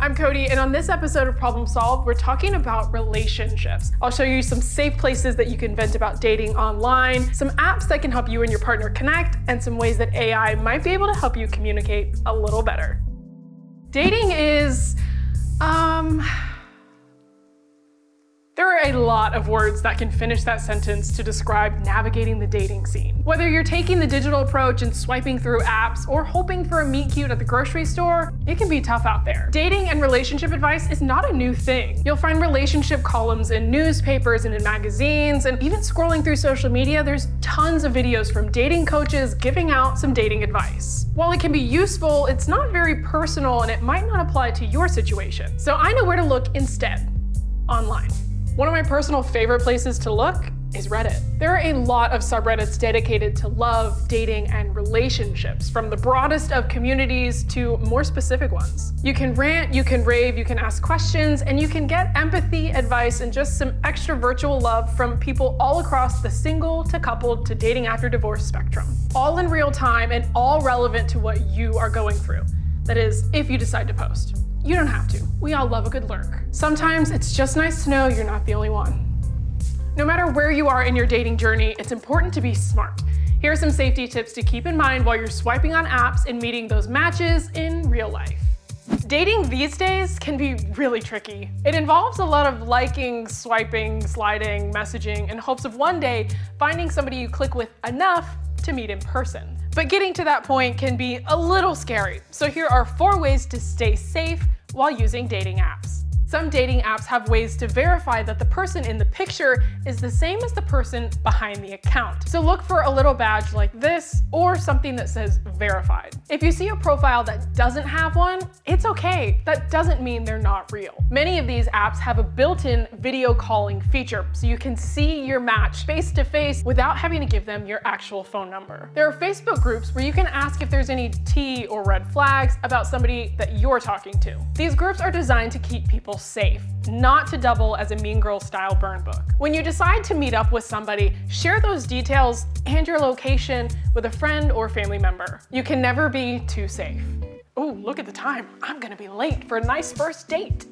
I'm Cody, and on this episode of Problem Solved, we're talking about relationships. I'll show you some safe places that you can vent about dating online, some apps that can help you and your partner connect, and some ways that AI might be able to help you communicate a little better. Dating is, there are a lot of words that can finish that sentence to describe navigating the dating scene. Whether you're taking the digital approach and swiping through apps or hoping for a meet cute at the grocery store, it can be tough out there. Dating and relationship advice is not a new thing. You'll find relationship columns in newspapers and in magazines, and even scrolling through social media, there's tons of videos from dating coaches giving out some dating advice. While it can be useful, it's not very personal and it might not apply to your situation. So I know where to look instead: online. One of my personal favorite places to look is Reddit. There are a lot of subreddits dedicated to love, dating, and relationships, from the broadest of communities to more specific ones. You can rant, you can rave, you can ask questions, and you can get empathy, advice, and just some extra virtual love from people all across the single to coupled to dating after divorce spectrum. All in real time and all relevant to what you are going through. That is, if you decide to post. You don't have to. We all love a good lurk. Sometimes it's just nice to know you're not the only one. No matter where you are in your dating journey, it's important to be smart. Here are some safety tips to keep in mind while you're swiping on apps and meeting those matches in real life. Dating these days can be really tricky. It involves a lot of liking, swiping, sliding, messaging in hopes of one day finding somebody you click with enough to meet in person. But getting to that point can be a little scary. So here are 4 ways to stay safe while using dating apps. Some dating apps have ways to verify that the person in the picture is the same as the person behind the account. So look for a little badge like this or something that says verified. If you see a profile that doesn't have one, it's okay. That doesn't mean they're not real. Many of these apps have a built-in video calling feature, so you can see your match face to face without having to give them your actual phone number. There are Facebook groups where you can ask if there's any tea or red flags about somebody that you're talking to. These groups are designed to keep people safe, not to double as a Mean Girls style burn book. When you decide to meet up with somebody, share those details and your location with a friend or family member. You can never be too safe. Oh, look at the time. I'm gonna be late for a nice first date.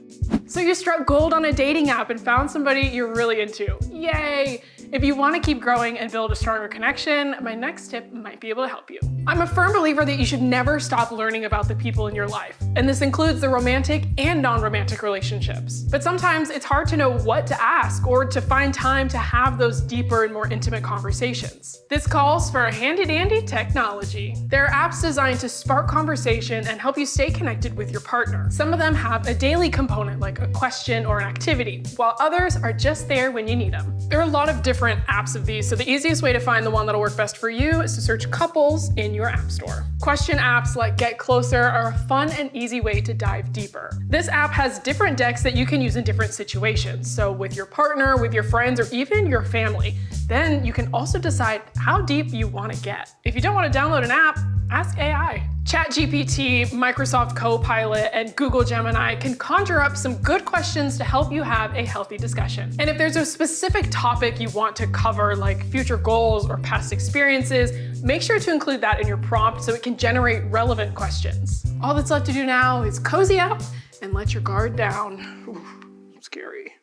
So you struck gold on a dating app and found somebody you're really into. Yay! If you want to keep growing and build a stronger connection, my next tip might be able to help you. I'm a firm believer that you should never stop learning about the people in your life, and this includes the romantic and non-romantic relationships. But sometimes it's hard to know what to ask or to find time to have those deeper and more intimate conversations. This calls for handy-dandy technology. There are apps designed to spark conversation and help you stay connected with your partner. Some of them have a daily component like a question or an activity, while others are just there when you need them. There are a lot of different apps of these, so the easiest way to find the one that'll work best for you is to search couples in your app store. Question apps like Get Closer are a fun and easy way to dive deeper. This app has different decks that you can use in different situations, so with your partner, with your friends, or even your family. Then you can also decide how deep you want to get. If you don't want to download an app, ask AI. ChatGPT, Microsoft Copilot, and Google Gemini can conjure up some good questions to help you have a healthy discussion. And if there's a specific topic you want to cover, like future goals or past experiences, make sure to include that in your prompt so it can generate relevant questions. All that's left to do now is cozy up and let your guard down. Ooh, scary.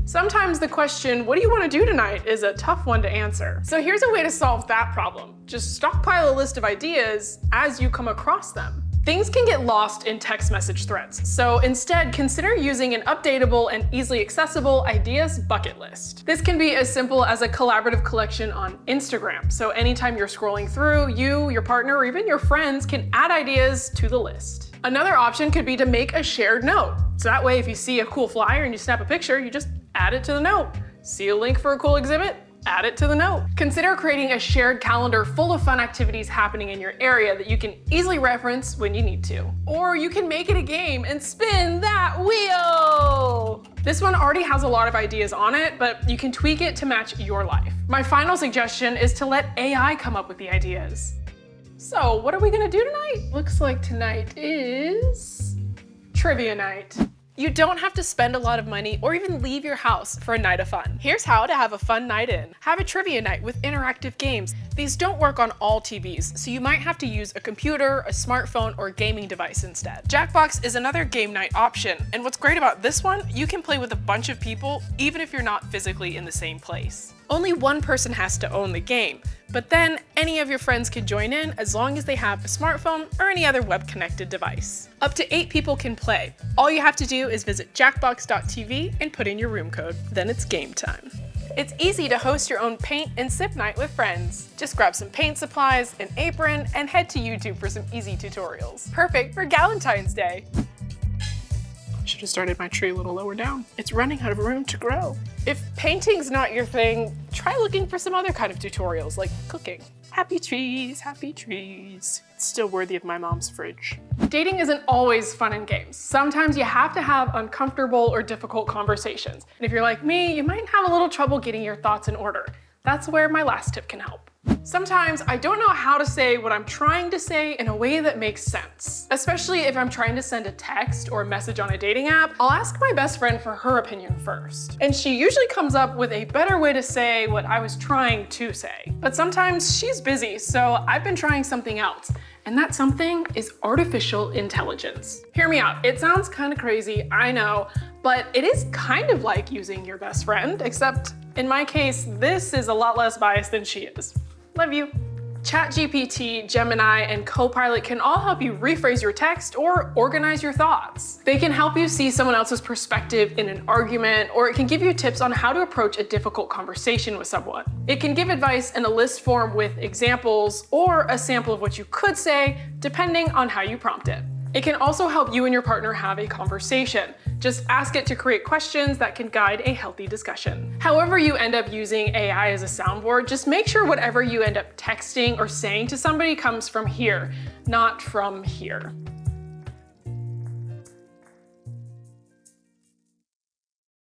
Sometimes the question, what do you want to do tonight, is a tough one to answer. So here's a way to solve that problem. Just stockpile a list of ideas as you come across them. Things can get lost in text message threads, so instead consider using an updatable and easily accessible ideas bucket list. This can be as simple as a collaborative collection on Instagram, so anytime you're scrolling through, you, your partner, or even your friends can add ideas to the list. Another option could be to make a shared note. So that way, if you see a cool flyer and you snap a picture, you just add it to the note. See a link for a cool exhibit? Add it to the note. Consider creating a shared calendar full of fun activities happening in your area that you can easily reference when you need to. Or you can make it a game and spin that wheel. This one already has a lot of ideas on it, but you can tweak it to match your life. My final suggestion is to let AI come up with the ideas. So what are we gonna do tonight? Looks like tonight is trivia night. You don't have to spend a lot of money or even leave your house for a night of fun. Here's how to have a fun night in. Have a trivia night with interactive games. These don't work on all TVs, so you might have to use a computer, a smartphone, or a gaming device instead. Jackbox is another game night option, and what's great about this one, you can play with a bunch of people even if you're not physically in the same place. Only one person has to own the game, but then any of your friends can join in as long as they have a smartphone or any other web-connected device. Up to 8 people can play. All you have to do is visit jackbox.tv and put in your room code. Then it's game time. It's easy to host your own paint and sip night with friends. Just grab some paint supplies, an apron, and head to YouTube for some easy tutorials. Perfect for Galentine's Day. Should have started my tree a little lower down. It's running out of room to grow. If painting's not your thing, try looking for some other kind of tutorials like cooking. Happy trees, happy trees. It's still worthy of my mom's fridge. Dating isn't always fun and games. Sometimes you have to have uncomfortable or difficult conversations. And if you're like me, you might have a little trouble getting your thoughts in order. That's where my last tip can help. Sometimes I don't know how to say what I'm trying to say in a way that makes sense. Especially if I'm trying to send a text or a message on a dating app, I'll ask my best friend for her opinion first. And she usually comes up with a better way to say what I was trying to say. But sometimes she's busy, so I've been trying something else. And that something is artificial intelligence. Hear me out, it sounds kind of crazy, I know, but it is kind of like using your best friend, except in my case, this is a lot less biased than she is. Love you. ChatGPT, Gemini, and Copilot can all help you rephrase your text or organize your thoughts. They can help you see someone else's perspective in an argument, or it can give you tips on how to approach a difficult conversation with someone. It can give advice in a list form with examples or a sample of what you could say, depending on how you prompt it. It can also help you and your partner have a conversation. Just ask it to create questions that can guide a healthy discussion. However you end up using AI as a soundboard, just make sure whatever you end up texting or saying to somebody comes from here, not from here.